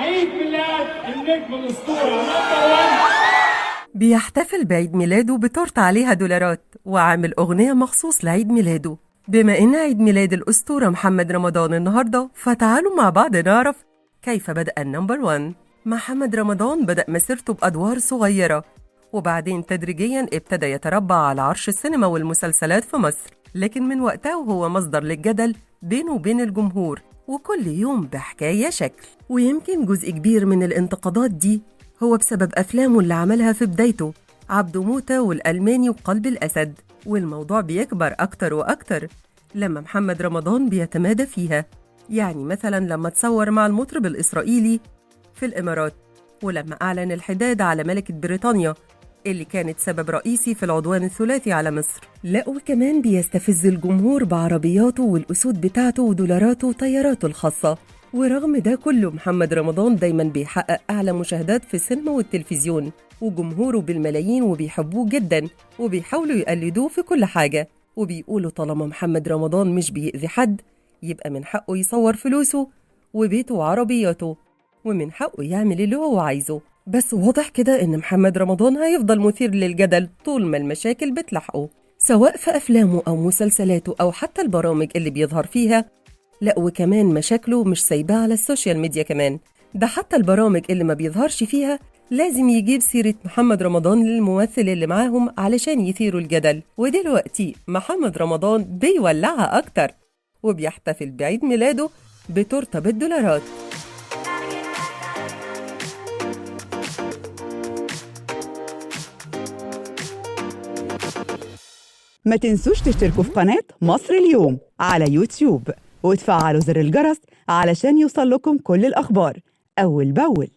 عيد ميلاد النجم الأسطورة نمبر 1. بيحتفل بعيد ميلاده بتورتة عليها دولارات وعامل أغنية مخصوص لعيد ميلاده. بما إن عيد ميلاد الأسطورة محمد رمضان النهاردة، فتعالوا مع بعض نعرف كيف بدأ النمبر 1. محمد رمضان بدأ مسيرته بأدوار صغيرة، وبعدين تدريجياً ابتدى يتربع على عرش السينما والمسلسلات في مصر، لكن من وقتها وهو مصدر للجدل بينه وبين الجمهور، وكل يوم بحكاية شكل. ويمكن جزء كبير من الانتقادات دي هو بسبب أفلامه اللي عملها في بدايته، عبده موتة والألماني وقلب الأسد، والموضوع بيكبر أكتر وأكتر لما محمد رمضان بيتمادى فيها. يعني مثلا لما تصور مع المطرب الإسرائيلي في الإمارات، ولما أعلن الحداد على ملكة بريطانيا اللي كانت سبب رئيسي في العدوان الثلاثي على مصر. لا، وكمان بيستفز الجمهور بعربياته والأسود بتاعته ودولاراته وطياراته الخاصة. ورغم ده كله محمد رمضان دايما بيحقق أعلى مشاهدات في السينما والتلفزيون، وجمهوره بالملايين وبيحبوه جدا وبيحاولوا يقلدوه في كل حاجة، وبيقولوا طالما محمد رمضان مش بيأذي حد يبقى من حقه يصور فلوسه وبيته وعربياته، ومن حقه يعمل اللي هو عايزه. بس واضح كده إن محمد رمضان هيفضل مثير للجدل طول ما المشاكل بتلحقه، سواء في أفلامه أو مسلسلاته أو حتى البرامج اللي بيظهر فيها. لا، وكمان مشاكله مش سايباه على السوشيال ميديا كمان، ده حتى البرامج اللي ما بيظهرش فيها لازم يجيب سيرة محمد رمضان للممثل اللي معاهم علشان يثيروا الجدل. ودلوقتي محمد رمضان بيولعها أكتر وبيحتفل بعيد ميلاده بتورتة بالدولارات. ما تنسوش تشتركوا في قناة مصر اليوم على يوتيوب وتفعلوا زر الجرس علشان يوصل لكم كل الأخبار أول بأول.